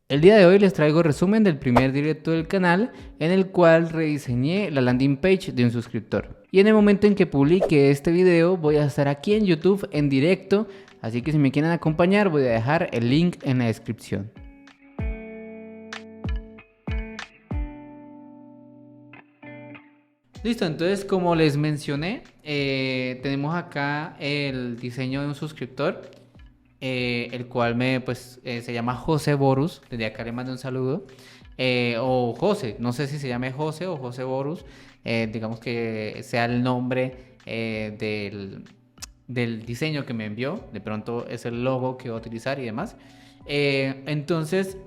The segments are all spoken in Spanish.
El día de hoy les traigo resumen del primer directo del canal en el cual rediseñé la landing page de un suscriptor. Y en el momento en que publique este video voy a estar aquí en YouTube en directo, así que si me quieren acompañar voy a dejar el link en la descripción. Listo, entonces como les mencioné, tenemos acá el diseño de un suscriptor. El cual se llama José Borus. Desde acá le mando un saludo. O José, no sé si se llame José o José Borus. Digamos que sea el nombre del diseño que me envió. De pronto es el logo que va a utilizar y demás. Entonces,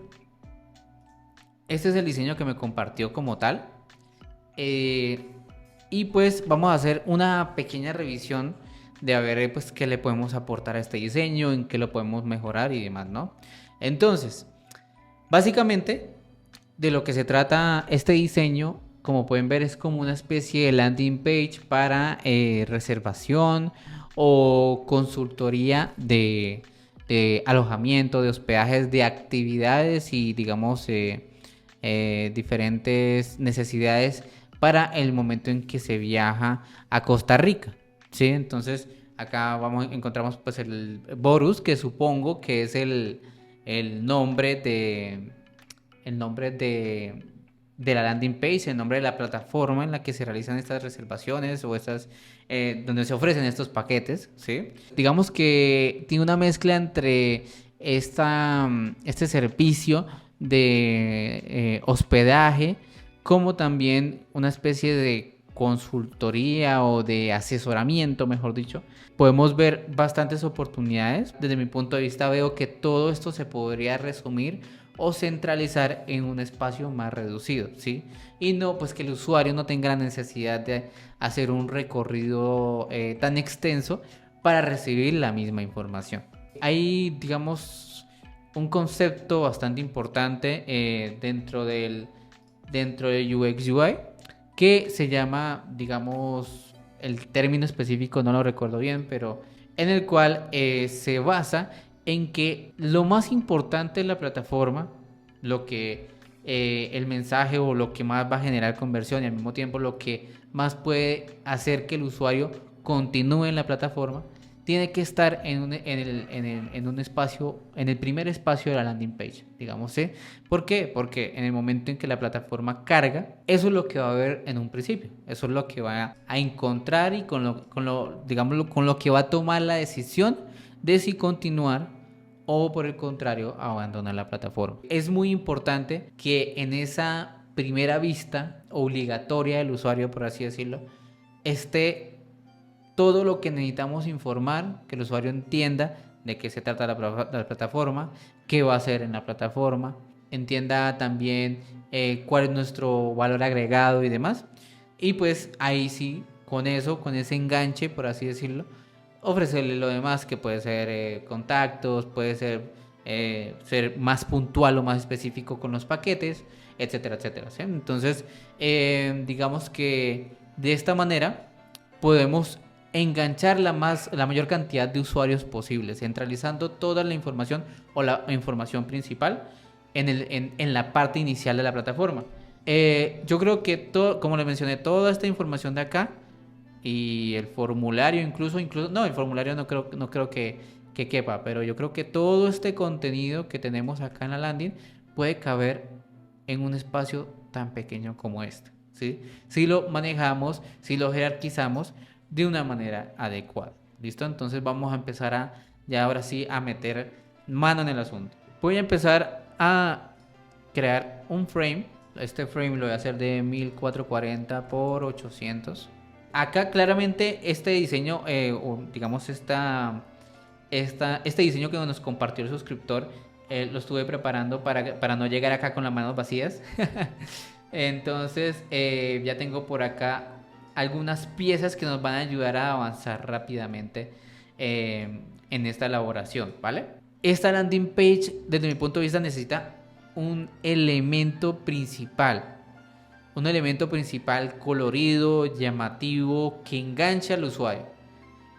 este es el diseño que me compartió como tal. Y pues vamos a hacer una pequeña revisión de a ver pues qué le podemos aportar a este diseño, en qué lo podemos mejorar y demás, ¿no? Entonces, básicamente de lo que se trata este diseño, como pueden ver, es como una especie de landing page para reservación o consultoría de alojamiento, de hospedajes, de actividades y digamos diferentes necesidades para el momento en que se viaja a Costa Rica, ¿sí? Entonces acá encontramos pues el Borus, que supongo que es el nombre de la landing page, el nombre de la plataforma en la que se realizan estas reservaciones o donde se ofrecen estos paquetes, ¿sí? Digamos que tiene una mezcla entre este servicio de hospedaje como también una especie de consultoría o de asesoramiento, mejor dicho. Podemos ver bastantes oportunidades. Desde mi punto de vista veo que todo esto se podría resumir o centralizar en un espacio más reducido, ¿sí? Y no, pues que el usuario no tenga la necesidad de hacer un recorrido tan extenso para recibir la misma información. Hay, digamos, un concepto bastante importante dentro de UX UI que se llama, digamos, el término específico no lo recuerdo bien, pero en el cual se basa en que lo más importante de la plataforma, lo que el mensaje o lo que más va a generar conversión y al mismo tiempo lo que más puede hacer que el usuario continúe en la plataforma, tiene que estar en un espacio, en el primer espacio de la landing page, digamos, ¿sí? ¿Por qué? Porque en el momento en que la plataforma carga, eso es lo que va a ver en un principio, eso es lo que va a encontrar y con lo que va a tomar la decisión de si continuar o por el contrario abandonar la plataforma. Es muy importante que en esa primera vista obligatoria del usuario, por así decirlo, esté todo lo que necesitamos informar, que el usuario entienda de qué se trata la plataforma, qué va a hacer en la plataforma, entienda también cuál es nuestro valor agregado y demás. Y pues ahí sí, con eso, con ese enganche, por así decirlo, ofrecerle lo demás, que puede ser contactos, puede ser más puntual o más específico con los paquetes, etcétera, etcétera, ¿sí? Entonces, digamos que de esta manera podemos enganchar la mayor cantidad de usuarios posible, centralizando toda la información o la información principal en la parte inicial de la plataforma. Yo creo que como les mencioné, toda esta información de acá y el formulario incluso no, el formulario no creo que quepa, pero yo creo que todo este contenido que tenemos acá en la landing puede caber en un espacio tan pequeño como este, ¿sí? Si lo manejamos, si lo jerarquizamos de una manera adecuada. ¿Listo? Entonces vamos a empezar ya ahora sí a meter mano en el asunto. Voy a empezar a crear un frame. Este frame lo voy a hacer de 1440 por 800. Acá claramente este diseño, digamos este diseño que nos compartió el suscriptor, lo estuve preparando para no llegar acá con las manos vacías. Entonces ya tengo por acá algunas piezas que nos van a ayudar a avanzar rápidamente en esta elaboración, ¿vale? Esta landing page, desde mi punto de vista, necesita un elemento principal colorido, llamativo, que enganche al usuario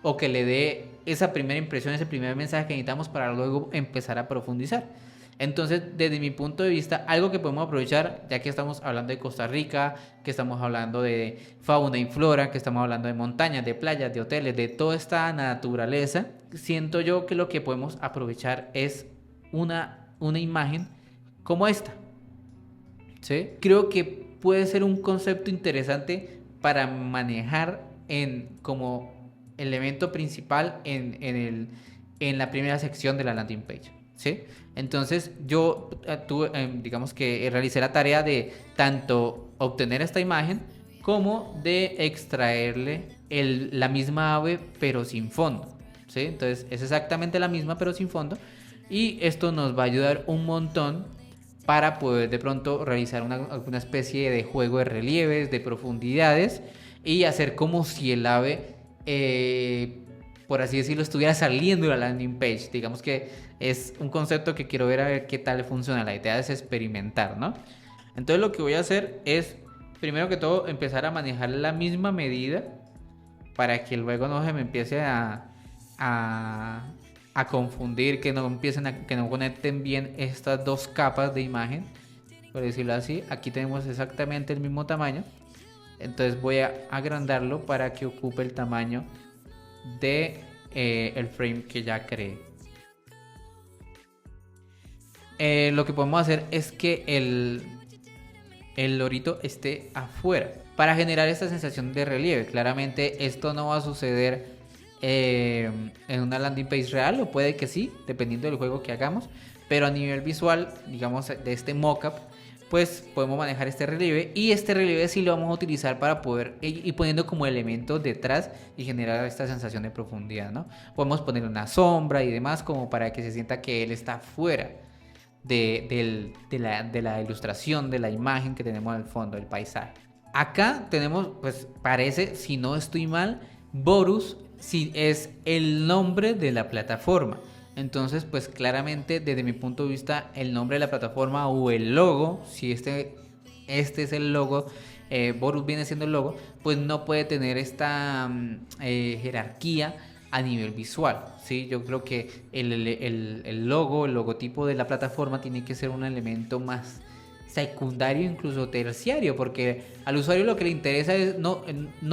o que le dé esa primera impresión, ese primer mensaje que necesitamos para luego empezar a profundizar. Entonces, desde mi punto de vista, algo que podemos aprovechar, ya que estamos hablando de Costa Rica, que estamos hablando de fauna y flora, que estamos hablando de montañas, de playas, de hoteles, de toda esta naturaleza, siento yo que lo que podemos aprovechar es una imagen como esta, ¿sí? Creo que puede ser un concepto interesante para manejar como elemento principal en la primera sección de la landing page, ¿sí? Entonces yo digamos que realicé la tarea de tanto obtener esta imagen como de extraerle la misma ave pero sin fondo, ¿sí? Entonces es exactamente la misma pero sin fondo, y esto nos va a ayudar un montón para poder de pronto realizar alguna especie de juego de relieves, de profundidades, y hacer como si el ave, por así decirlo, estuviera saliendo de la landing page. Digamos que es un concepto que quiero ver a ver qué tal funciona. La idea es experimentar, ¿no? Entonces lo que voy a hacer es, primero que todo, empezar a manejar la misma medida para que luego no se me empiece a confundir, que no que no conecten bien estas dos capas de imagen, por decirlo así. Aquí tenemos exactamente el mismo tamaño, entonces voy a agrandarlo para que ocupe el tamaño de el frame que ya creé. Lo que podemos hacer es que el lorito esté afuera para generar esta sensación de relieve. Claramente esto no va a suceder en una landing page real, o puede que sí, dependiendo del juego que hagamos, pero a nivel visual, digamos, de este mockup, pues podemos manejar este relieve, y este relieve sí lo vamos a utilizar para poder ir poniendo como elementos detrás y generar esta sensación de profundidad, ¿no? Podemos poner una sombra y demás como para que se sienta que él está fuera de la ilustración, de la imagen que tenemos al fondo, del paisaje. Acá tenemos, pues parece, si no estoy mal, Borus si es el nombre de la plataforma. Entonces, pues claramente desde mi punto de vista, el nombre de la plataforma o el logo, si este es el logo, Borus viene siendo el logo, pues no puede tener esta jerarquía a nivel visual, ¿sí? Yo creo que el logo, el logotipo de la plataforma tiene que ser un elemento más secundario, incluso terciario, porque al usuario lo que le interesa es, no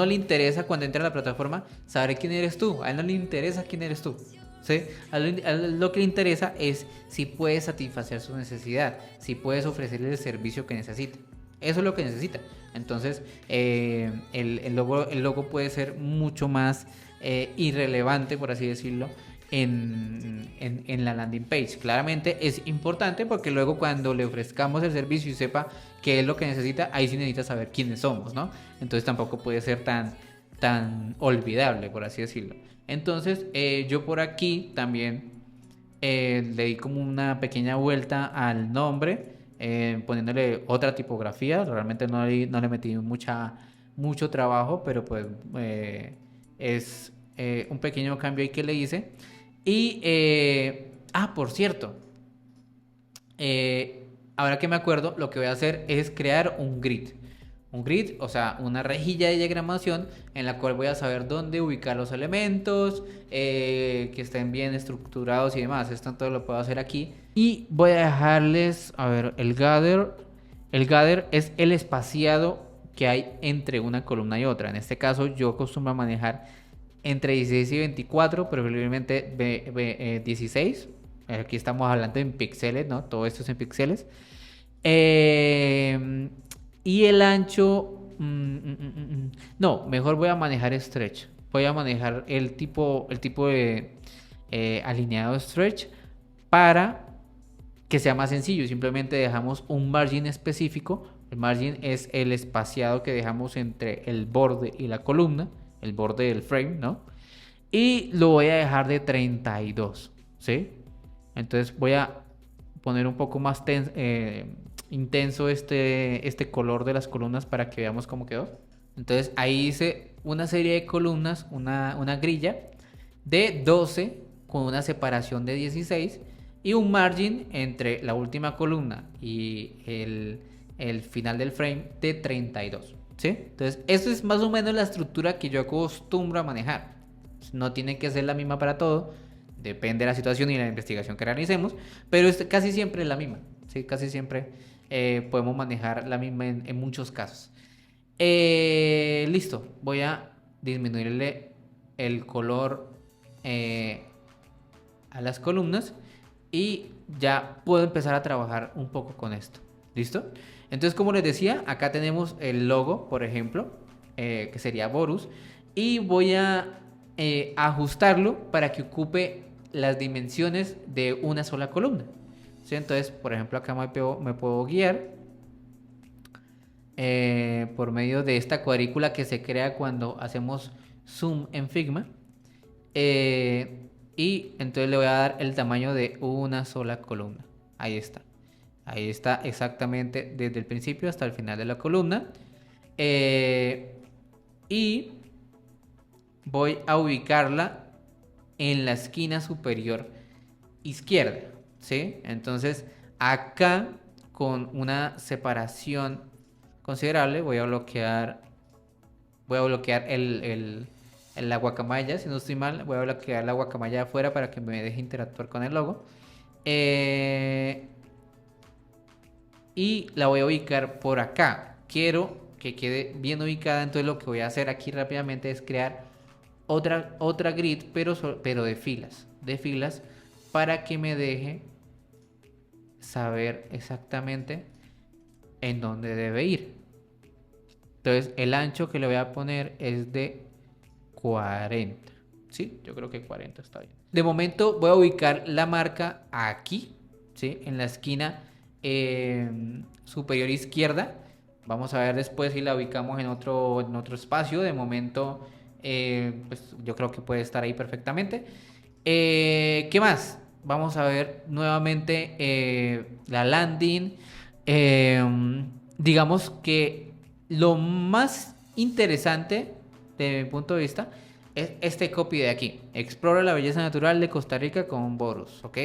le interesa cuando entra a la plataforma saber quién eres tú, a él no le interesa quién eres tú, ¿sí? A lo que le interesa es si puedes satisfacer su necesidad, si puedes ofrecerle el servicio que necesita. Eso es lo que necesita. Entonces el logo puede ser mucho más irrelevante, por así decirlo, en la landing page. Claramente es importante porque luego cuando le ofrezcamos el servicio y sepa qué es lo que necesita, ahí sí necesita saber quiénes somos, ¿no? Entonces tampoco puede ser tan olvidable, por así decirlo. Entonces yo por aquí también le di como una pequeña vuelta al nombre, poniéndole otra tipografía. Realmente no le metí mucho trabajo, pero pues es un pequeño cambio ahí que le hice. Y, por cierto, ahora que me acuerdo, lo que voy a hacer es crear un grid. Un grid, o sea, una rejilla de diagramación en la cual voy a saber dónde ubicar los elementos, que estén bien estructurados y demás. Esto todo lo puedo hacer aquí. Y voy a dejarles, a ver, el gather. El gather es el espaciado que hay entre una columna y otra. En este caso, yo acostumbro a manejar entre 16 y 24, preferiblemente 16. Aquí estamos hablando en píxeles, ¿no? Todo esto es en píxeles. Y el ancho... No, mejor voy a manejar stretch. Voy a manejar el tipo de alineado stretch para que sea más sencillo. Simplemente dejamos un margin específico. El margin es el espaciado que dejamos entre el borde y la columna, el borde del frame, ¿no? Y lo voy a dejar de 32, ¿sí? Entonces voy a poner un poco más intenso este color de las columnas para que veamos cómo quedó. Entonces ahí hice una serie de columnas, una grilla de 12 con una separación de 16 y un margin entre la última columna y el final del frame de 32, ¿sí? Entonces eso es más o menos la estructura que yo acostumbro a manejar. No tiene que ser la misma para todo. Depende de la situación y la investigación que realicemos, pero casi siempre es la misma, ¿sí? Casi siempre podemos manejar la misma en muchos casos. Listo, voy a disminuirle el color eh, a las columnas y ya puedo empezar a trabajar un poco con esto. ¿Listo? Entonces, como les decía, acá tenemos el logo, por ejemplo, que sería Borus, y voy a ajustarlo para que ocupe las dimensiones de una sola columna. ¿Sí? Entonces, por ejemplo, acá me puedo guiar por medio de esta cuadrícula que se crea cuando hacemos zoom en Figma. Y entonces le voy a dar el tamaño de una sola columna. Ahí está. Ahí está exactamente desde el principio hasta el final de la columna. Y voy a ubicarla en la esquina superior izquierda. ¿Sí? Entonces acá con una separación considerable voy a bloquear la guacamaya, si no estoy mal, voy a bloquear la guacamaya de afuera para que me deje interactuar con el logo. Y la voy a ubicar por acá. Quiero que quede bien ubicada, entonces lo que voy a hacer aquí rápidamente es crear otra grid, pero de filas, para que me deje saber exactamente en dónde debe ir. Entonces el ancho que le voy a poner es de 40. Sí, yo creo que 40 está bien. De momento voy a ubicar la marca aquí, ¿sí? En la esquina superior izquierda. Vamos a ver después si la ubicamos en otro espacio. De momento, pues yo creo que puede estar ahí perfectamente. ¿Qué más? Vamos a ver nuevamente la landing. Digamos que lo más interesante de mi punto de vista es este copy de aquí. Explora la belleza natural de Costa Rica con Borus, ¿ok?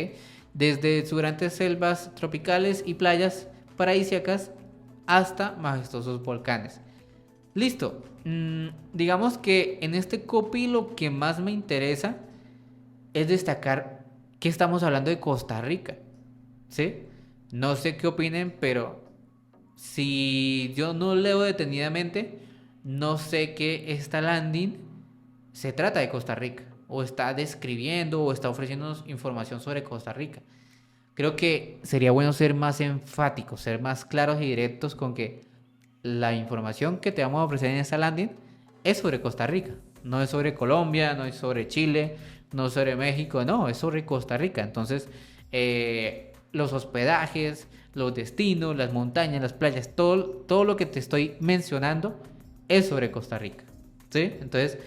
Desde exuberantes selvas tropicales y playas paradisíacas hasta majestuosos volcanes. Listo. Digamos que en este copy lo que más me interesa es destacar que estamos hablando de Costa Rica, ¿sí? No sé qué opinen, pero si yo no leo detenidamente, no sé que esta landing se trata de Costa Rica, o está describiendo o está ofreciéndonos información sobre Costa Rica. Creo que sería bueno ser más enfáticos, ser más claros y directos con que la información que te vamos a ofrecer en esta landing es sobre Costa Rica. No es sobre Colombia, no es sobre Chile, no es sobre México, no, es sobre Costa Rica. Entonces, los hospedajes, los destinos, las montañas, las playas, todo lo que te estoy mencionando es sobre Costa Rica. ¿Sí? Entonces,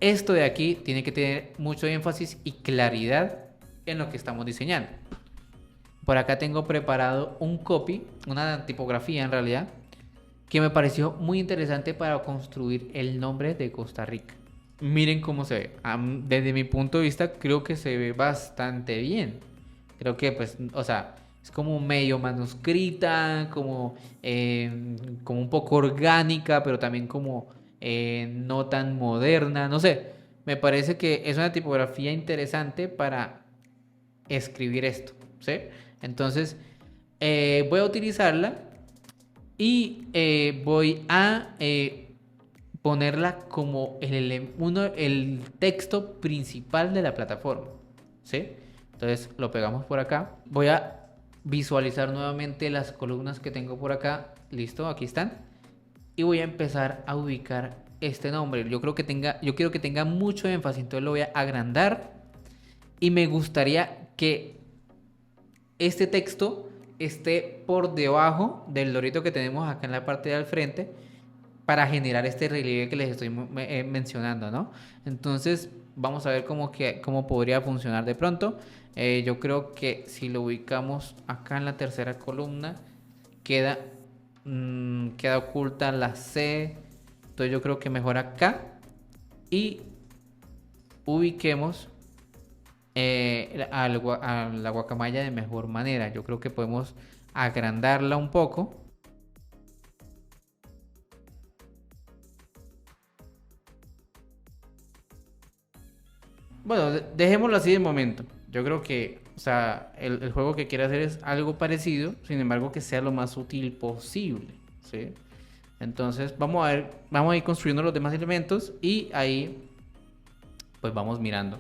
esto de aquí tiene que tener mucho énfasis y claridad en lo que estamos diseñando. Por acá tengo preparado un copy, una tipografía en realidad, que me pareció muy interesante para construir el nombre de Costa Rica. Miren cómo se ve. Desde mi punto de vista creo que se ve bastante bien. Creo que pues, o sea, es como medio manuscrita, como un poco orgánica, pero también como no tan moderna, no sé. Me parece que es una tipografía interesante para escribir esto, ¿sí? Entonces, voy a utilizarla y voy a ponerla como el texto principal de la plataforma, ¿sí? Entonces lo pegamos por acá. Voy a visualizar nuevamente las columnas que tengo por acá. Listo, aquí están. Y voy a empezar a ubicar este nombre. Yo quiero que tenga mucho énfasis, entonces lo voy a agrandar. Y me gustaría que este texto esté por debajo del lorito que tenemos acá en la parte de al frente para generar este relieve que les estoy mencionando, ¿no? Entonces, vamos a ver cómo podría funcionar de pronto. Yo creo que si lo ubicamos acá en la tercera columna, queda, queda oculta la C. Entonces, yo creo que mejor acá. Y ubiquemos a la guacamaya de mejor manera. Yo creo que podemos agrandarla un poco. Bueno, dejémoslo así de momento. Yo creo que, o sea, el juego que quiere hacer es algo parecido, sin embargo, que sea lo más útil posible, ¿sí? Entonces, vamos a ir construyendo los demás elementos y ahí, pues vamos mirando.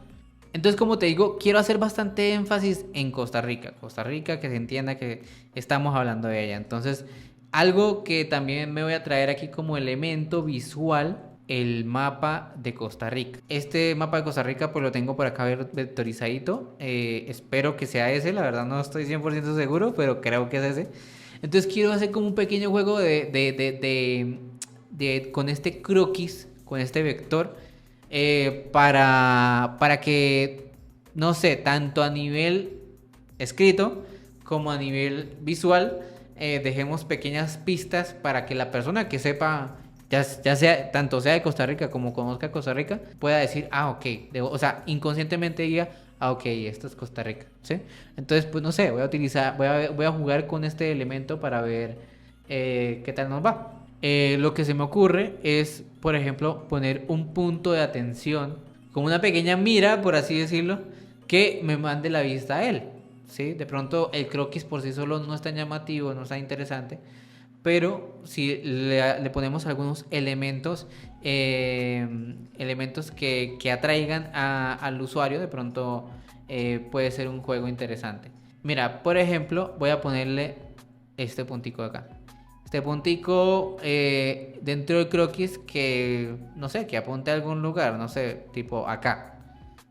Entonces, como te digo, quiero hacer bastante énfasis en Costa Rica. Costa Rica, que se entienda que estamos hablando de ella. Entonces, algo que también me voy a traer aquí como elemento visual, el mapa de Costa Rica. Este mapa de Costa Rica pues lo tengo por acá vectorizadito. Espero que sea ese, la verdad no estoy 100% seguro, pero creo que es ese. Entonces quiero hacer como un pequeño juego con este croquis, con este vector, para que, no sé, tanto a nivel escrito como a nivel visual, dejemos pequeñas pistas para que la persona que sepa, ya sea, tanto sea de Costa Rica como conozca Costa Rica, pueda decir, ah, ok, o sea, inconscientemente diga, ah, ok, esto es Costa Rica, ¿sí? Entonces, pues no sé, voy a jugar con este elemento para ver qué tal nos va. Lo que se me ocurre es, por ejemplo, poner un punto de atención, como una pequeña mira, por así decirlo, que me mande la vista a él, ¿sí? De pronto el croquis por sí solo no es tan llamativo, no es tan interesante, pero si le ponemos algunos elementos, elementos que atraigan al usuario, de pronto puede ser un juego interesante. Mira, por ejemplo, voy a ponerle este puntico de acá. Este puntico dentro del croquis que, no sé, que apunte a algún lugar, no sé, tipo acá,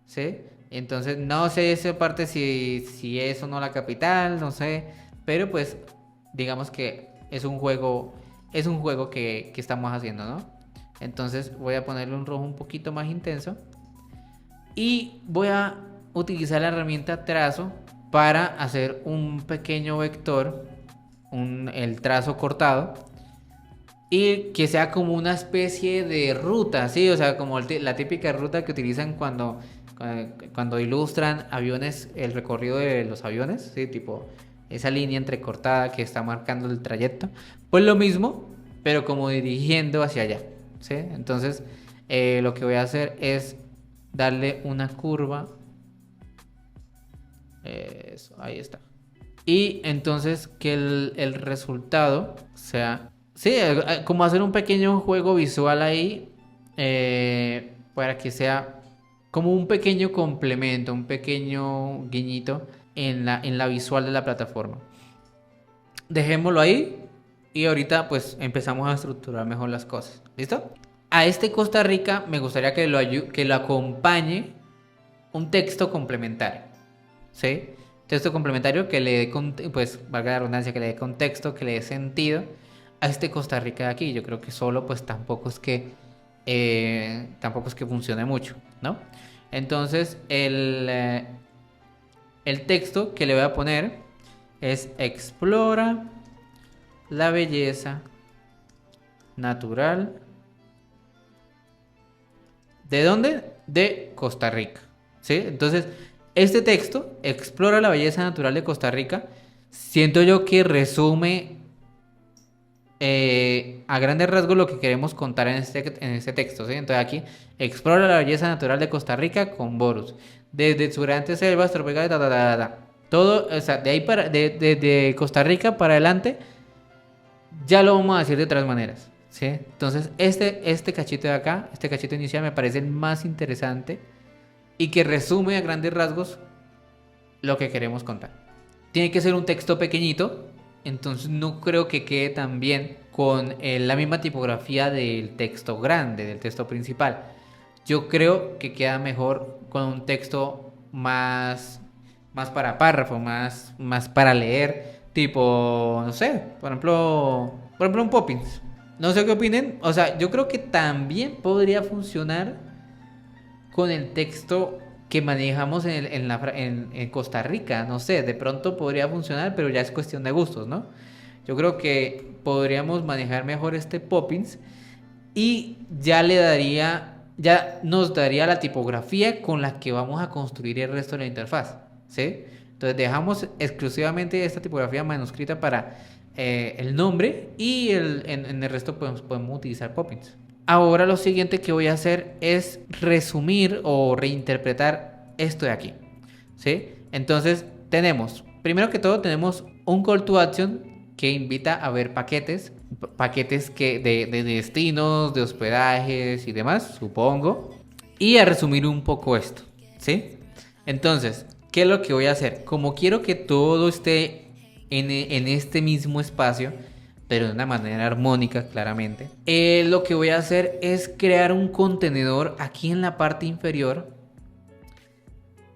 ¿sí? Entonces, no sé esa parte si es o no la capital, no sé, pero pues digamos que es un juego que estamos haciendo, ¿no? Entonces voy a ponerle un rojo un poquito más intenso y voy a utilizar la herramienta trazo para hacer un pequeño vector, el trazo cortado, y que sea como una especie de ruta, ¿sí? O sea, como la típica ruta que utilizan cuando ilustran aviones, el recorrido de los aviones, ¿sí? Tipo esa línea entrecortada que está marcando el trayecto. Pues lo mismo, pero como dirigiendo hacia allá, ¿sí? Entonces, lo que voy a hacer es darle una curva. Eso, ahí está. Y entonces que el resultado sea... Sí, como hacer un pequeño juego visual ahí, para que sea como un pequeño complemento, un pequeño guiñito en la visual de la plataforma. Dejémoslo ahí y ahorita pues empezamos a estructurar mejor las cosas. ¿Listo? A este Costa Rica me gustaría que lo acompañe un texto complementario. ¿Sí? Texto complementario que le dé, pues, valga la redundancia, que le dé contexto, que le dé sentido a este Costa Rica de aquí. Yo creo que solo, pues, tampoco es que funcione mucho, ¿no? Entonces, el texto que le voy a poner es: explora la belleza natural. ¿De dónde? De Costa Rica. ¿Sí? Entonces, este texto explora la belleza natural de Costa Rica. Siento yo que resume a grandes rasgos lo que queremos contar en este texto, ¿sí? Entonces aquí explora la belleza natural de Costa Rica con Borus. Desde exuberantes selvas tropicales, todo, o sea, de ahí de Costa Rica para adelante, ya lo vamos a decir de otras maneras, ¿sí? Entonces, este cachito de acá, este cachito inicial me parece el más interesante y que resume a grandes rasgos lo que queremos contar. Tiene que ser un texto pequeñito, entonces no creo que quede tan bien con la misma tipografía del texto grande, del texto principal. Yo creo que queda mejor con un texto más para párrafo, más para leer, tipo, no sé, por ejemplo un Poppins. No sé qué opinen, o sea, yo creo que también podría funcionar con el texto que manejamos en Costa Rica, no sé, de pronto podría funcionar, pero ya es cuestión de gustos, ¿no? Yo creo que podríamos manejar mejor este Poppins y ya nos daría la tipografía con la que vamos a construir el resto de la interfaz, ¿sí? Entonces dejamos exclusivamente esta tipografía manuscrita para el nombre y en el resto podemos utilizar Poppins. Ahora lo siguiente que voy a hacer es resumir o reinterpretar esto de aquí, ¿sí? Entonces tenemos, primero que todo tenemos un call to action que invita a ver paquetes de destinos, de hospedajes y demás, supongo, y a resumir un poco esto, ¿sí? Entonces, ¿qué es lo que voy a hacer? Como quiero que todo esté en este mismo espacio, pero de una manera armónica, claramente, lo que voy a hacer es crear un contenedor aquí en la parte inferior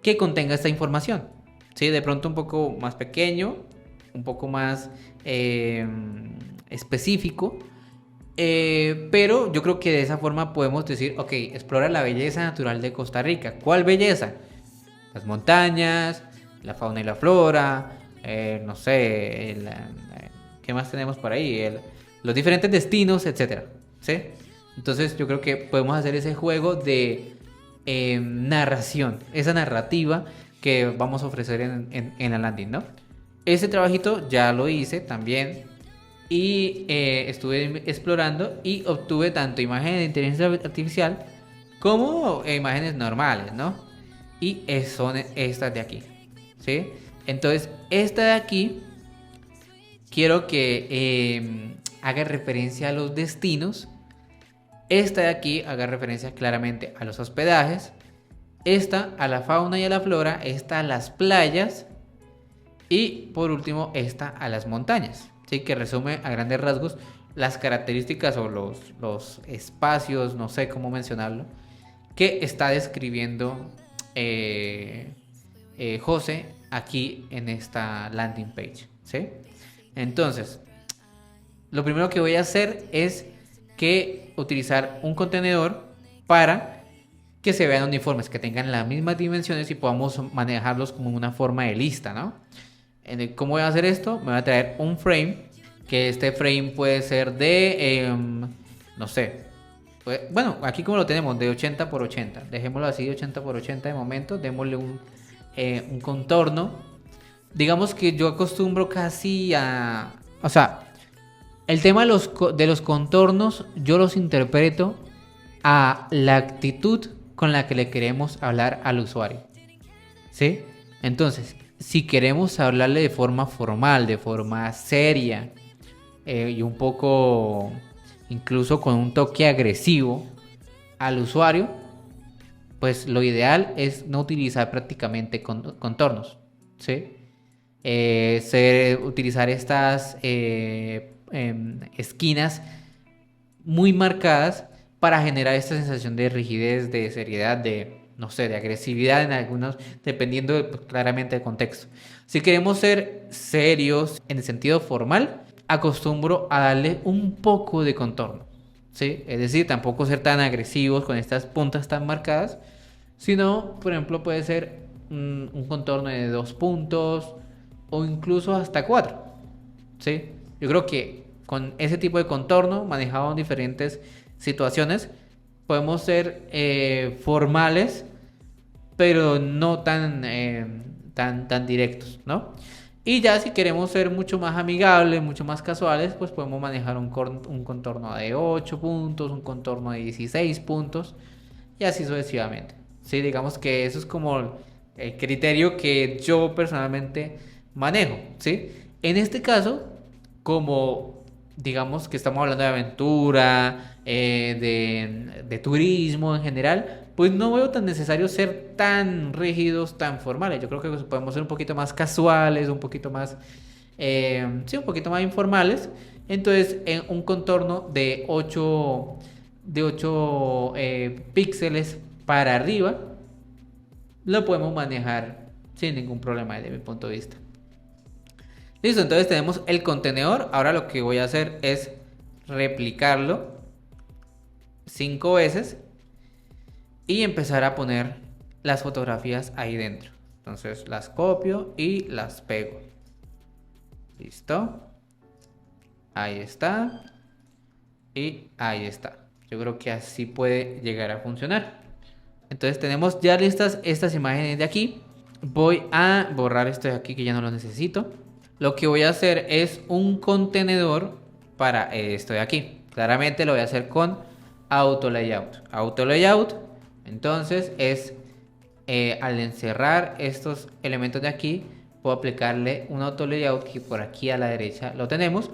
que contenga esta información. ¿Sí? De pronto un poco más pequeño, un poco más específico, pero yo creo que de esa forma podemos decir, ok, explora la belleza natural de Costa Rica. ¿Cuál belleza? Las montañas, la fauna y la flora, no sé, ¿qué más tenemos por ahí? Los diferentes destinos, etcétera, ¿sí? Entonces yo creo que podemos hacer ese juego de narración, esa narrativa que vamos a ofrecer en la landing, ¿no? Ese trabajito ya lo hice también y estuve explorando y obtuve tanto imágenes de inteligencia artificial como imágenes normales, ¿no? Y son estas de aquí, ¿sí? Entonces, esta de aquí quiero que haga referencia a los destinos. Esta de aquí haga referencia claramente a los hospedajes. Esta a la fauna y a la flora. Esta a las playas. Y por último, esta a las montañas. ¿Sí? Que resume a grandes rasgos las características o los espacios, no sé cómo mencionarlo, que está describiendo José aquí en esta landing page, ¿sí? Entonces, lo primero que voy a hacer es que utilizar un contenedor para que se vean uniformes, que tengan las mismas dimensiones y podamos manejarlos como una forma de lista, ¿no? ¿Cómo voy a hacer esto? Me voy a traer un frame, que este frame puede ser de, no sé, bueno, aquí como lo tenemos, de 80 por 80. Dejémoslo así de 80 por 80 de momento. Démosle un contorno. Digamos que yo acostumbro casi a... O sea, el tema de los contornos yo los interpreto a la actitud con la que le queremos hablar al usuario, ¿sí? Entonces, si queremos hablarle de forma formal, de forma seria y un poco incluso con un toque agresivo al usuario, pues lo ideal es no utilizar prácticamente contornos, ¿sí? Utilizar estas esquinas muy marcadas para generar esta sensación de rigidez, de seriedad, de, no sé, de agresividad en algunos, dependiendo pues, claramente del contexto. Si queremos ser serios en el sentido formal, acostumbro a darle un poco de contorno, ¿sí? Es decir, tampoco ser tan agresivos con estas puntas tan marcadas, sino, por ejemplo, puede ser un contorno de 2 puntos o incluso hasta 4, ¿sí? Yo creo que con ese tipo de contorno, manejado en diferentes situaciones, podemos ser formales, pero no tan directos, ¿no? Y ya si queremos ser mucho más amigables, mucho más casuales, pues podemos manejar un contorno de 8 puntos, un contorno de 16 puntos y así sucesivamente. Sí, digamos que eso es como el criterio que yo personalmente manejo, ¿sí? En este caso, como digamos que estamos hablando de aventura, de turismo en general, pues no veo tan necesario ser tan rígidos, tan formales. Yo creo que podemos ser un poquito más casuales, un poquito más, sí, un poquito más informales. Entonces, en un contorno de 8 píxeles para arriba, lo podemos manejar sin ningún problema desde mi punto de vista. Listo, entonces tenemos el contenedor. Ahora lo que voy a hacer es replicarlo 5 veces y empezar a poner las fotografías ahí dentro. Entonces las copio y las pego. Listo. Ahí está. Y ahí está. Yo creo que así puede llegar a funcionar. Entonces tenemos ya listas estas imágenes de aquí. Voy a borrar esto de aquí que ya no lo necesito. Lo que voy a hacer es un contenedor para esto de aquí. Claramente lo voy a hacer con auto layout. Auto layout, entonces es al encerrar estos elementos de aquí, puedo aplicarle un auto layout que por aquí a la derecha lo tenemos,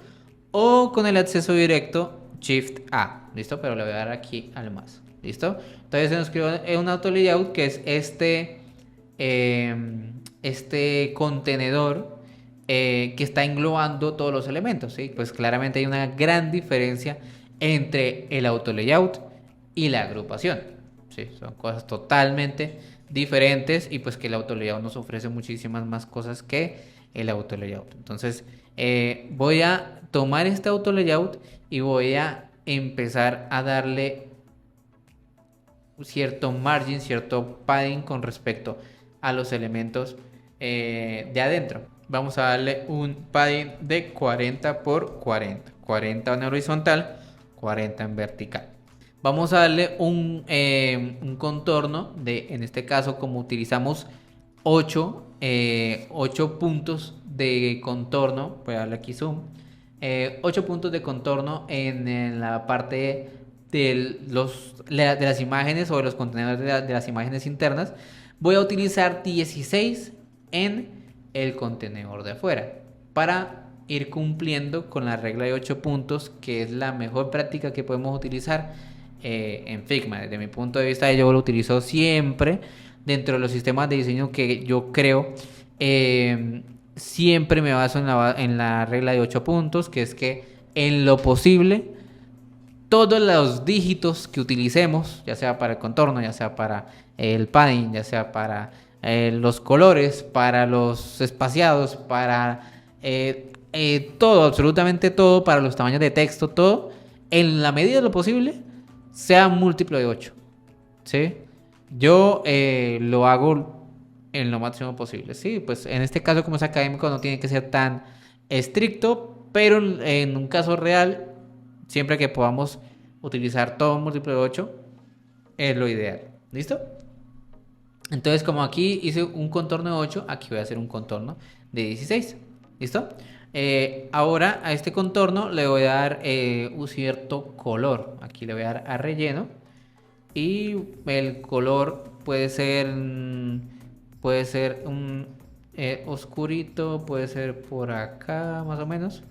o con el acceso directo Shift A, ¿listo? Pero le voy a dar aquí al más, ¿listo? Entonces se nos creó un auto layout que es este contenedor que está englobando todos los elementos, ¿sí? Pues claramente hay una gran diferencia entre el auto layout y la agrupación, ¿sí? Son cosas totalmente diferentes y pues que el auto layout nos ofrece muchísimas más cosas que el auto layout. Entonces voy a tomar este auto layout y voy a empezar a darle cierto margin, cierto padding con respecto a los elementos de adentro. Vamos a darle un padding de 40 por 40. 40 en horizontal, 40 en vertical. Vamos a darle un contorno de, en este caso, como utilizamos 8 puntos de contorno, voy a darle aquí zoom, 8 puntos de contorno en la parte de las imágenes o de los contenedores de las imágenes internas. Voy a utilizar 16 en el contenedor de afuera para ir cumpliendo con la regla de 8 puntos, que es la mejor práctica que podemos utilizar en Figma. Desde mi punto de vista, yo lo utilizo siempre dentro de los sistemas de diseño que yo creo. Siempre me baso en la regla de 8 puntos, que es que en lo posible todos los dígitos que utilicemos, ya sea para el contorno, ya sea para el padding, ya sea para los colores, para los espaciados, para todo, absolutamente todo, para los tamaños de texto, todo, en la medida de lo posible, sea múltiplo de 8, ¿sí? Yo lo hago en lo máximo posible, ¿sí? Pues en este caso, como es académico, no tiene que ser tan estricto, pero en un caso real, siempre que podamos utilizar todo un múltiplo de 8, es lo ideal, ¿listo? Entonces, como aquí hice un contorno de 8, aquí voy a hacer un contorno de 16, ¿listo? Ahora a este contorno le voy a dar un cierto color. Aquí le voy a dar a relleno. Y el color puede ser un oscurito, puede ser por acá más o menos,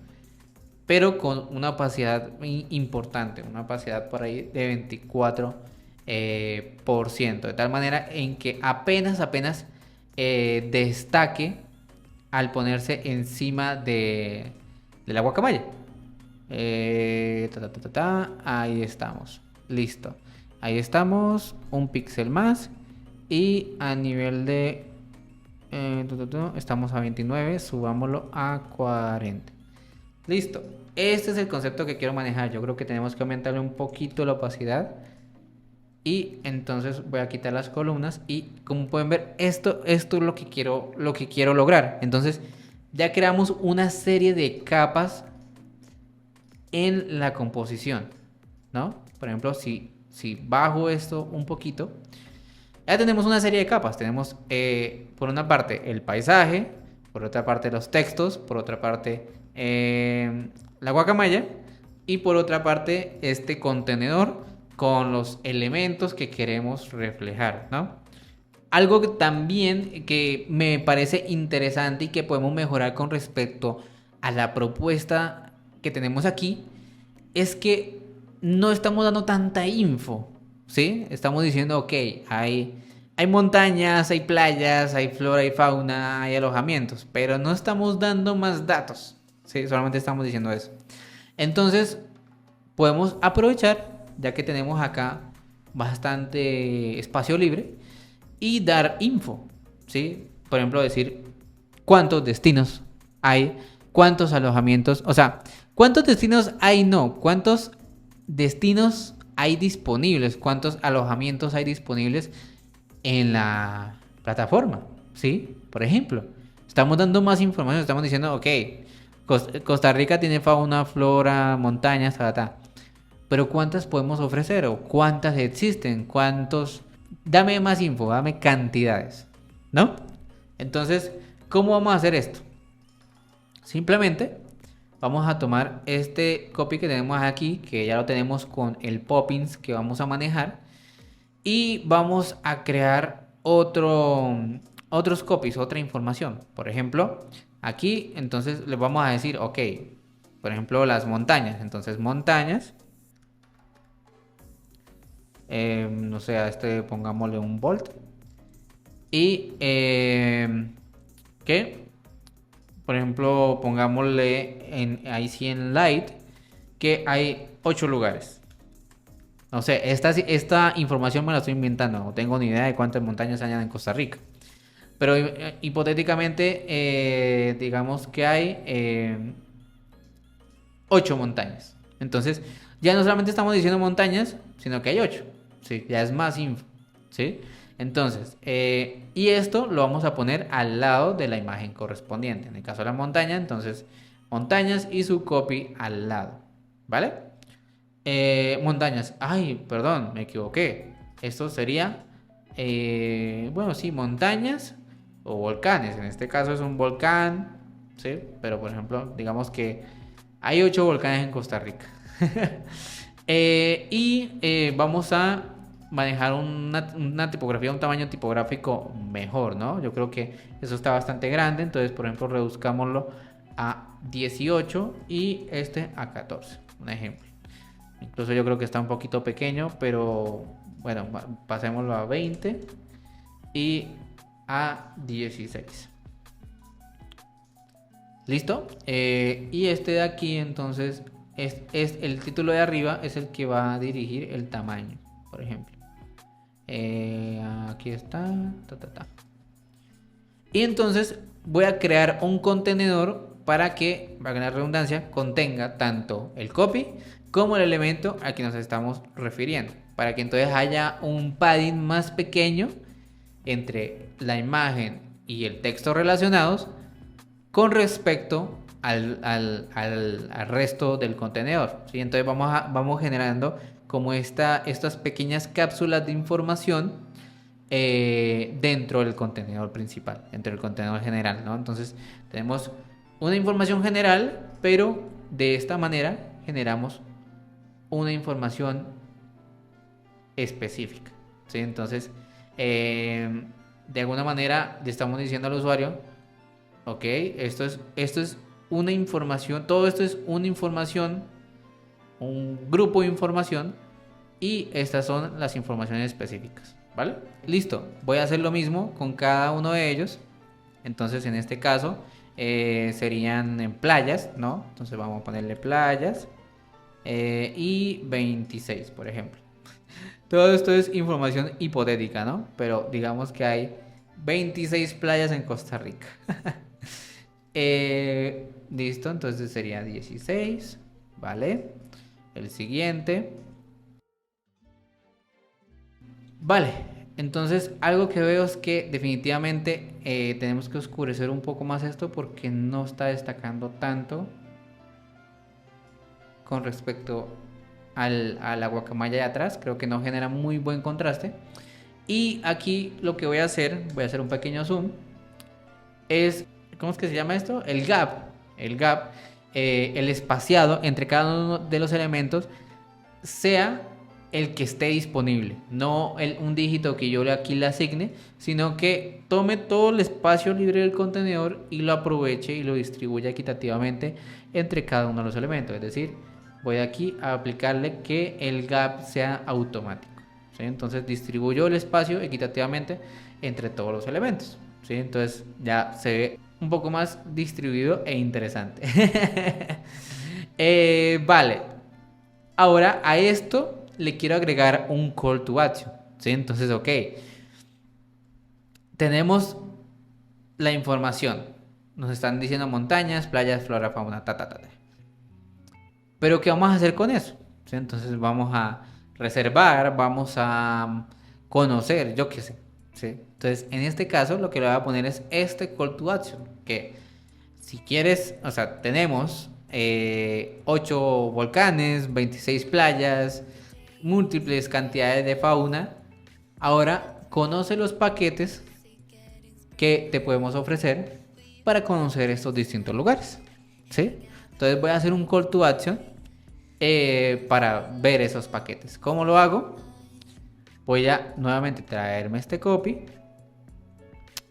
pero con una opacidad importante, una opacidad por ahí de 24%, de tal manera en que apenas destaque al ponerse encima de la guacamaya. Ahí estamos, listo. Ahí estamos, un píxel más. Y a nivel de estamos a 29, subámoslo a 40. Listo. Este es el concepto que quiero manejar. Yo creo que tenemos que aumentarle un poquito la opacidad. Y entonces voy a quitar las columnas. Y como pueden ver, esto es lo que quiero lograr. Entonces ya creamos una serie de capas en la composición, ¿no? Por ejemplo, si bajo esto un poquito, ya tenemos una serie de capas. Tenemos por una parte el paisaje, por otra parte los textos, por otra parte la guacamaya y por otra parte este contenedor con los elementos que queremos reflejar, ¿no? Algo que también que me parece interesante y que podemos mejorar con respecto a la propuesta que tenemos aquí es que no estamos dando tanta info, ¿sí? Estamos diciendo, ok, hay montañas, hay playas, hay flora y fauna, hay alojamientos, pero no estamos dando más datos, ¿sí? Solamente estamos diciendo eso. Entonces, podemos aprovechar, ya que tenemos acá bastante espacio libre, y dar info, ¿sí? Por ejemplo, decir cuántos destinos hay, cuántos alojamientos, o sea, cuántos destinos hay, no, cuántos destinos hay disponibles, cuántos alojamientos hay disponibles en la plataforma, ¿sí? Por ejemplo, estamos dando más información, estamos diciendo, ok, Costa Rica tiene fauna, flora, montañas, pero ¿cuántas podemos ofrecer o cuántas existen? ¿Cuántos? Dame más info, dame cantidades, ¿no? Entonces, ¿cómo vamos a hacer esto? Simplemente vamos a tomar este copy que tenemos aquí, que ya lo tenemos con el poppins que vamos a manejar, y vamos a crear otros copies, otra información. Por ejemplo, aquí entonces le vamos a decir, ok, por ejemplo, las montañas. Entonces, montañas, no sé, a este pongámosle un volt. Y, ¿qué? Por ejemplo, pongámosle ahí sí en light, que hay 8 lugares. No sé, esta información me la estoy inventando. No tengo ni idea de cuántas montañas hay en Costa Rica. Pero hipotéticamente, digamos que hay 8 montañas. Entonces, ya no solamente estamos diciendo montañas, sino que hay 8. ¿Sí? Ya es más info. ¿Sí? Entonces, y esto lo vamos a poner al lado de la imagen correspondiente. En el caso de la montaña, entonces, montañas y su copy al lado. ¿Vale? Montañas. Ay, perdón, me equivoqué. Esto sería, bueno, sí, montañas o volcanes. En este caso es un volcán, ¿sí? Pero, por ejemplo, digamos que hay 8 volcanes en Costa Rica. Vamos a manejar una tipografía, un tamaño tipográfico mejor, ¿no? Yo creo que eso está bastante grande. Entonces, por ejemplo, reduzcámoslo a 18 y este a 14. Un ejemplo. Incluso yo creo que está un poquito pequeño, pero bueno, pasémoslo a 20 y a 16. ¿Listo? Y este de aquí entonces es el título de arriba, es el que va a dirigir el tamaño, por ejemplo. Aquí está. Y entonces voy a crear un contenedor para que, para ganar redundancia, contenga tanto el copy como el elemento al que nos estamos refiriendo. Para que entonces haya un padding más pequeño entre la imagen y el texto relacionados con respecto al resto del contenedor, ¿sí? Entonces vamos generando como estas pequeñas cápsulas de información dentro del contenedor principal, dentro del contenedor general, ¿no? Entonces tenemos una información general, pero de esta manera generamos una información específica, ¿sí? Entonces, de alguna manera le estamos diciendo al usuario, ok, esto es una información, todo esto es una información, un grupo de información, y estas son las informaciones específicas, ¿vale? Listo, voy a hacer lo mismo con cada uno de ellos. Entonces, en este caso, serían en playas, ¿no? Entonces vamos a ponerle playas. Y 26, por ejemplo. Todo esto es información hipotética, ¿no? Pero digamos que hay 26 playas en Costa Rica. Listo, entonces sería 16, ¿vale? El siguiente. Vale, entonces algo que veo es que definitivamente tenemos que oscurecer un poco más esto porque no está destacando tanto con respecto a la guacamaya de atrás. Creo que no genera muy buen contraste. Y aquí lo que voy a hacer un pequeño zoom, es, ¿cómo es que se llama esto? El gap, el espaciado entre cada uno de los elementos sea el que esté disponible, no un dígito que yo aquí le asigne, sino que tome todo el espacio libre del contenedor y lo aproveche y lo distribuya equitativamente entre cada uno de los elementos. Es decir, voy aquí a aplicarle que el gap sea automático, ¿sí? Entonces distribuyo el espacio equitativamente entre todos los elementos, ¿sí? Entonces ya se ve un poco más distribuido e interesante. Vale, ahora a esto le quiero agregar un call to action, ¿sí? Entonces, ok, tenemos la información, nos están diciendo montañas, playas, flora, fauna, pero ¿qué vamos a hacer con eso? ¿Sí? Entonces vamos a reservar, vamos a conocer, yo qué sé, ¿sí? Entonces, en este caso lo que le voy a poner es este call to action, que si quieres, o sea, tenemos 8 volcanes, 26 playas, múltiples cantidades de fauna. Ahora conoce los paquetes que te podemos ofrecer para conocer estos distintos lugares, ¿sí? Entonces voy a hacer un call to action para ver esos paquetes. ¿Cómo lo hago? Voy a nuevamente traerme este copy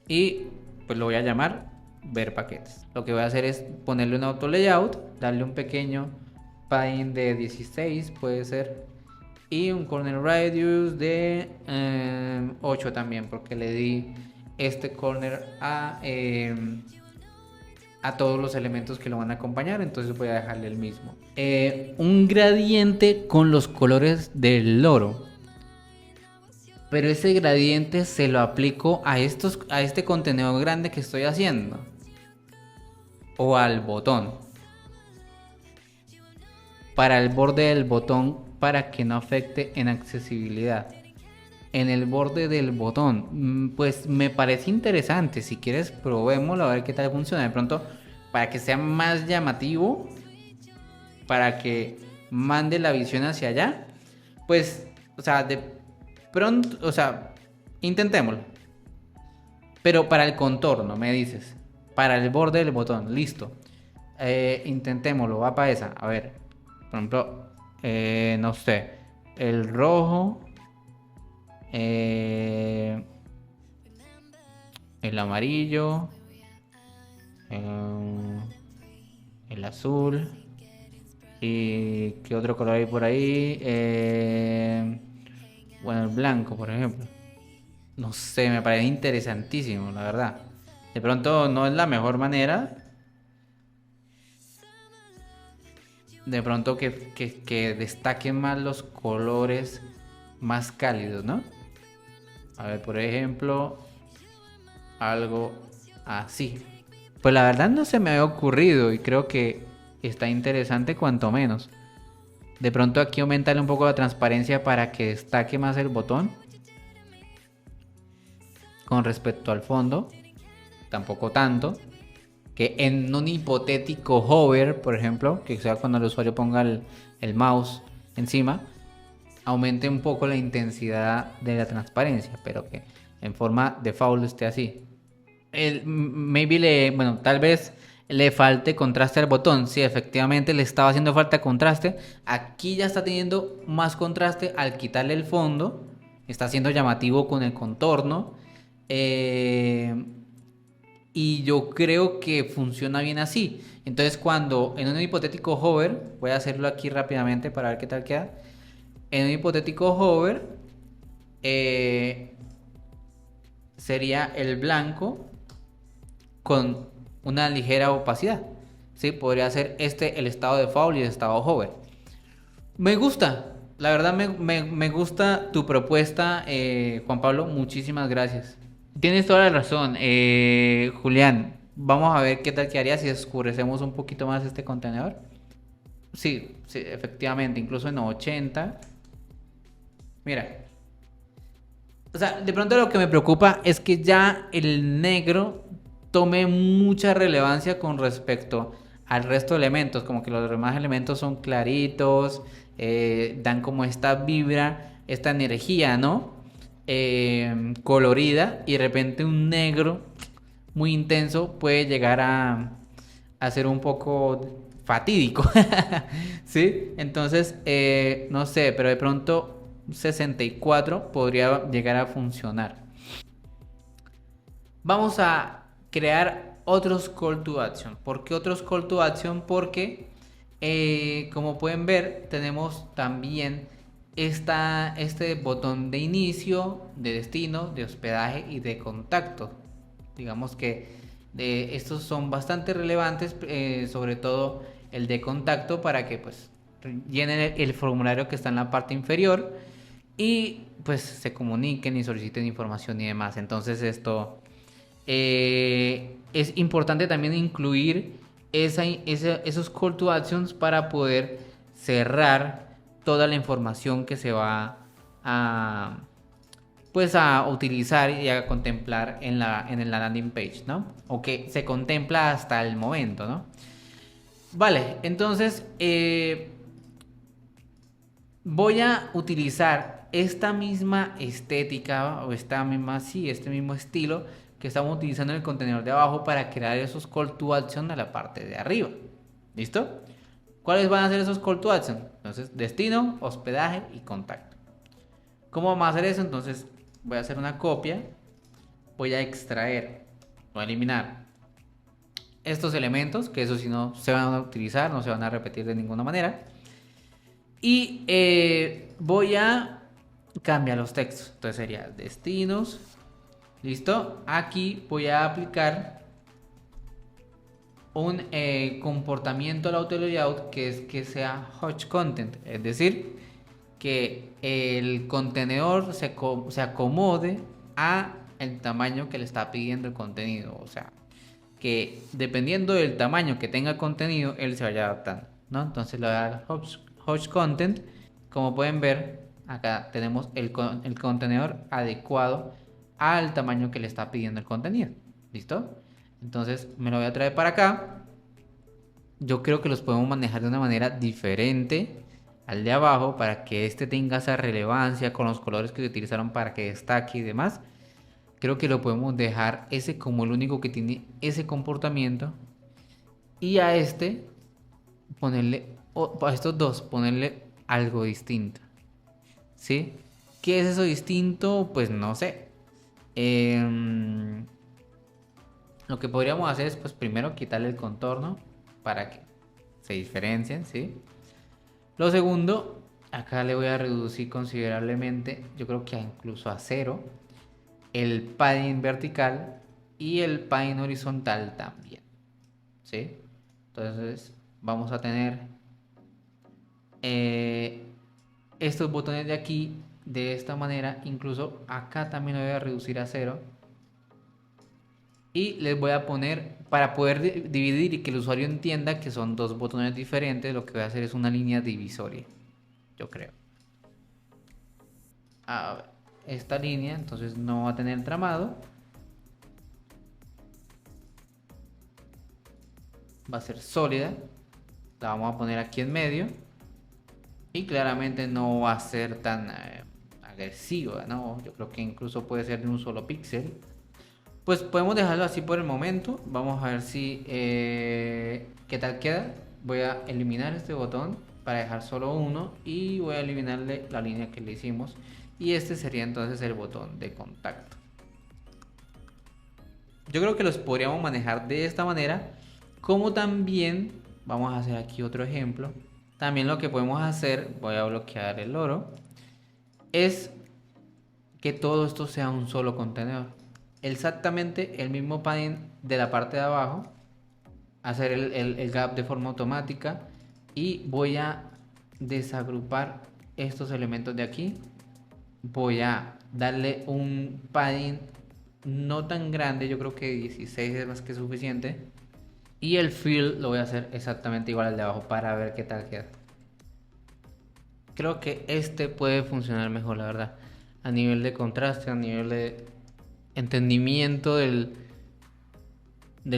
y pues lo voy a llamar ver paquetes. Lo que voy a hacer es ponerle un auto layout, darle un pequeño padding de 16 puede ser, y un corner radius de 8 también, porque le di este corner a todos los elementos que lo van a acompañar, entonces voy a dejarle el mismo. Un gradiente con los colores del loro, pero ese gradiente se lo aplico a este contenedor grande que estoy haciendo, o al botón, para el borde del botón, para que no afecte en accesibilidad. En el borde del botón, pues me parece interesante. Si quieres, probémoslo a ver qué tal funciona. De pronto, para que sea más llamativo, para que mande la visión hacia allá, pues, o sea, de pronto, o sea, intentémoslo. Pero para el contorno, me dices, para el borde del botón, listo. Intentémoslo, va para esa. A ver, por ejemplo, no sé, el rojo, el amarillo, el azul. ¿Y qué otro color hay por ahí? Bueno, el blanco, por ejemplo. No sé, me parece interesantísimo, la verdad. De pronto no es la mejor manera. De pronto que destaquen más los colores más cálidos, ¿no? A ver, por ejemplo, algo así. Pues la verdad no se me había ocurrido y creo que está interesante cuanto menos. De pronto aquí aumentarle un poco la transparencia para que destaque más el botón. Con respecto al fondo, tampoco tanto. Que en un hipotético hover, por ejemplo, que sea cuando el usuario ponga el mouse encima, aumente un poco la intensidad de la transparencia, pero que en forma default esté así. Bueno, tal vez le falte contraste al botón. Sí, efectivamente le estaba haciendo falta contraste. Aquí ya está teniendo más contraste al quitarle el fondo. Está siendo llamativo con el contorno. Y yo creo que funciona bien así. Entonces cuando en un hipotético hover, voy a hacerlo aquí rápidamente para ver qué tal queda. En un hipotético hover sería el blanco con una ligera opacidad. ¿Sí? Podría ser el estado de default y el estado hover. Me gusta. La verdad me gusta tu propuesta, Juan Pablo. Muchísimas gracias. Tienes toda la razón, Julián. Vamos a ver qué tal quedaría si oscurecemos un poquito más este contenedor. Sí, sí, efectivamente, incluso en 80. Mira. O sea, de pronto lo que me preocupa es que ya el negro tome mucha relevancia con respecto al resto de elementos. Como que los demás elementos son claritos, dan como esta vibra, esta energía, ¿no? Colorida, y de repente un negro muy intenso puede llegar a ser un poco fatídico. ¿Sí? Entonces, no sé, pero de pronto 64 podría llegar a funcionar. Vamos a crear otros call to action. ¿Por qué otros call to action? Porque como pueden ver, tenemos también este botón de inicio, de destino, de hospedaje y de contacto. Digamos que estos son bastante relevantes, sobre todo el de contacto, para que pues llenen el formulario que está en la parte inferior y pues se comuniquen y soliciten información y demás. Entonces esto es importante también incluir esos call to actions para poder cerrar toda la información que se va a pues a utilizar y a contemplar en la landing page, ¿no? O que se contempla hasta el momento, ¿no? Vale, entonces voy a utilizar esta misma estética o este mismo estilo que estamos utilizando en el contenedor de abajo para crear esos call to action a la parte de arriba. ¿Listo? ¿Cuáles van a ser esos call to action? Entonces, destino, hospedaje y contacto. ¿Cómo vamos a hacer eso? Entonces, voy a hacer una copia, voy a extraer, voy a eliminar estos elementos, que eso si no se van a utilizar, no se van a repetir de ninguna manera. Y voy a cambiar los textos. Entonces sería destinos. ¿Listo? Aquí voy a aplicar un comportamiento al auto layout que es que sea hot content. Es decir, que el contenedor se acomode a el tamaño que le está pidiendo el contenido. O sea, que dependiendo del tamaño que tenga el contenido, él se vaya adaptando, ¿no? Entonces le voy a dar hot content. Como pueden ver, acá tenemos el contenedor adecuado al tamaño que le está pidiendo el contenido. ¿Listo? Entonces me lo voy a traer para acá. Yo creo que los podemos manejar de una manera diferente al de abajo para que este tenga esa relevancia con los colores que utilizaron para que destaque y demás. Creo que lo podemos dejar ese como el único que tiene ese comportamiento. Y a este ponerle, a estos dos ponerle algo distinto. ¿Sí? ¿Qué es eso distinto? Pues no sé. Lo que podríamos hacer es pues primero quitarle el contorno para que se diferencien, ¿sí? Lo segundo, acá le voy a reducir considerablemente, yo creo que incluso a 0, el padding vertical y el padding horizontal también, ¿sí? Entonces vamos a tener estos botones de aquí de esta manera. Incluso acá también lo voy a reducir a 0 y les voy a poner, para poder dividir y que el usuario entienda que son dos botones diferentes, lo que voy a hacer es una línea divisoria, yo creo. A ver, esta línea entonces no va a tener tramado, va a ser sólida, la vamos a poner aquí en medio y claramente no va a ser tan agresiva, ¿no? Yo creo que incluso puede ser de un solo píxel. Pues podemos dejarlo así por el momento. Vamos a ver si qué tal queda. Voy a eliminar este botón para dejar solo uno y voy a eliminarle la línea que le hicimos, y este sería entonces el botón de contacto. Yo creo que los podríamos manejar de esta manera, como también vamos a hacer aquí otro ejemplo. También lo que podemos hacer, voy a bloquear el oro, es que todo esto sea un solo contenedor. Exactamente el mismo padding de la parte de abajo, hacer el gap de forma automática, y voy a desagrupar estos elementos de aquí. Voy a darle un padding no tan grande, yo creo que 16 es más que suficiente, y el fill lo voy a hacer exactamente igual al de abajo para ver qué tal queda. Creo que este puede funcionar mejor, la verdad, a nivel de contraste, a nivel de entendimiento del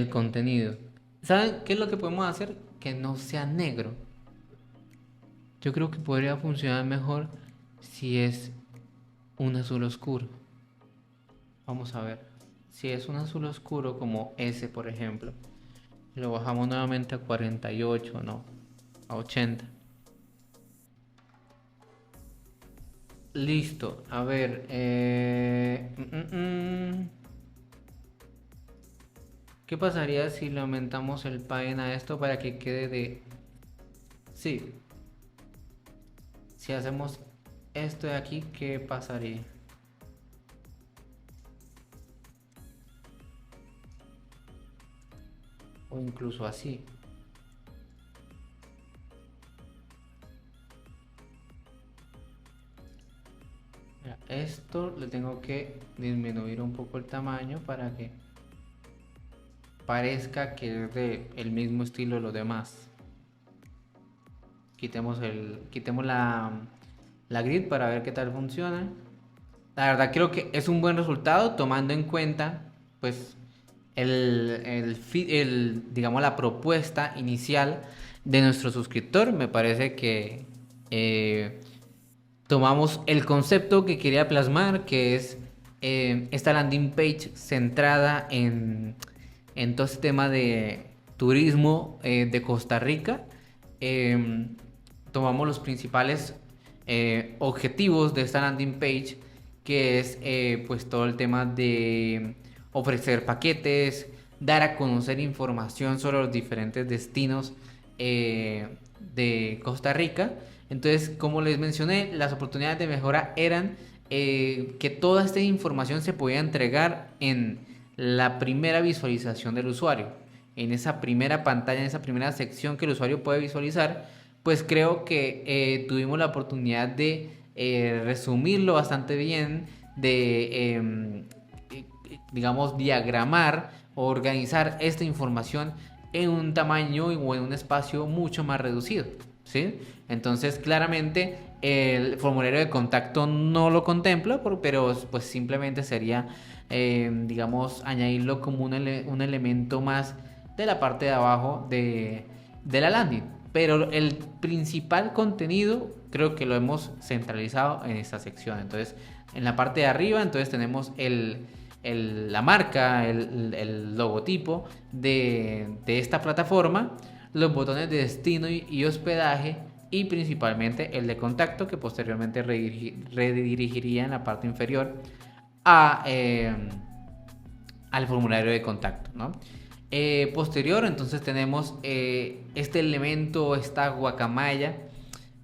contenido. ¿Saben qué es lo que podemos hacer? Que no sea negro. Yo creo que podría funcionar mejor si es un azul oscuro. Vamos a ver. Si es un azul oscuro como ese, por ejemplo, lo bajamos nuevamente a 48, no, a 80. Listo. A ver. ¿Qué pasaría si le aumentamos el padding a esto para que quede de... Sí. Si hacemos esto de aquí, ¿qué pasaría? O incluso así. Mira, esto le tengo que disminuir un poco el tamaño para que parezca que es de el mismo estilo de los demás. Quitemos la grid para ver qué tal funciona. La verdad creo que es un buen resultado, tomando en cuenta pues digamos la propuesta inicial de nuestro suscriptor. Me parece que tomamos el concepto que quería plasmar, que es esta landing page centrada en todo este tema de turismo de Costa Rica, tomamos los principales objetivos de esta landing page, que es pues todo el tema de ofrecer paquetes, dar a conocer información sobre los diferentes destinos de Costa Rica. Entonces, como les mencioné, las oportunidades de mejora eran que toda esta información se podía entregar en la primera visualización del usuario, en esa primera pantalla, en esa primera sección que el usuario puede visualizar. Pues creo que tuvimos la oportunidad de resumirlo bastante bien, de digamos diagramar o organizar esta información en un tamaño o en un espacio mucho más reducido, ¿sí? Entonces claramente el formulario de contacto no lo contempla, pero pues simplemente sería digamos añadirlo como un elemento más de la parte de abajo de la landing. Pero el principal contenido creo que lo hemos centralizado en esta sección. Entonces, en la parte de arriba, entonces tenemos la marca, el logotipo de esta plataforma, los botones de destino y hospedaje, y principalmente el de contacto, que posteriormente redirigiría en la parte inferior al formulario de contacto, ¿no? Posterior, entonces tenemos este elemento, esta guacamaya,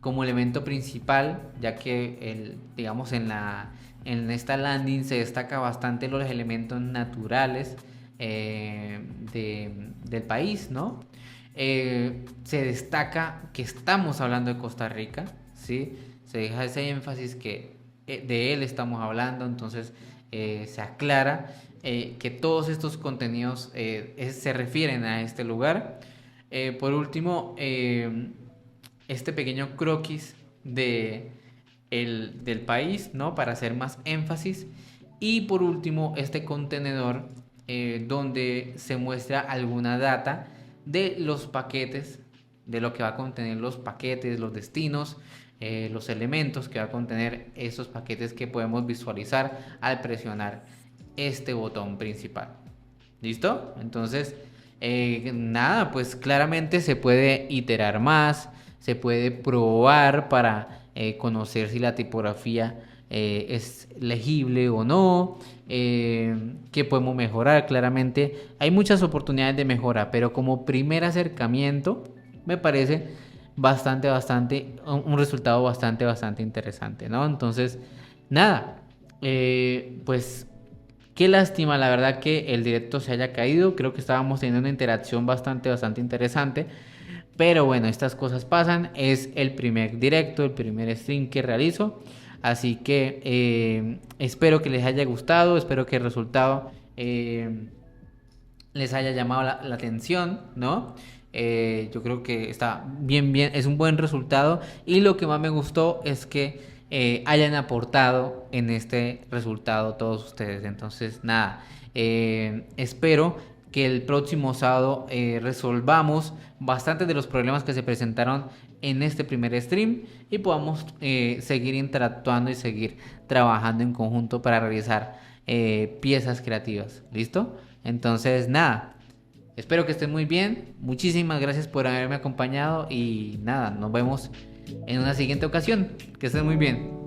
como elemento principal, ya que digamos en esta landing se destaca bastante los elementos naturales del país, ¿no? Se destaca que estamos hablando de Costa Rica, ¿sí? Se deja ese énfasis que de él estamos hablando, entonces se aclara que todos estos contenidos se refieren a este lugar. Por último, este pequeño croquis del país, ¿no? Para hacer más énfasis. Y por último, este contenedor donde se muestra alguna data de los paquetes, de lo que va a contener los paquetes, los destinos, los elementos que va a contener esos paquetes que podemos visualizar al presionar este botón principal. ¿Listo? Entonces, nada, pues claramente se puede iterar más, se puede probar para conocer si la tipografía es legible o no, qué podemos mejorar. Claramente hay muchas oportunidades de mejora, pero como primer acercamiento me parece un resultado bastante interesante, ¿no? Entonces, nada, pues qué lástima, la verdad, que el directo se haya caído. Creo que estábamos teniendo una interacción bastante interesante. Pero bueno, estas cosas pasan. Es el primer directo, el primer stream que realizo. Así que espero que les haya gustado. Espero que el resultado les haya llamado la atención, ¿no? Yo creo que está bien, es un buen resultado. Y lo que más me gustó es que hayan aportado en este resultado todos ustedes. Entonces, nada, espero que el próximo sábado resolvamos bastantes de los problemas que se presentaron en este primer stream y podamos seguir interactuando y seguir trabajando en conjunto para realizar piezas creativas. ¿Listo? Entonces, nada, espero que estén muy bien. Muchísimas gracias por haberme acompañado y nada, nos vemos en una siguiente ocasión. Que estén muy bien.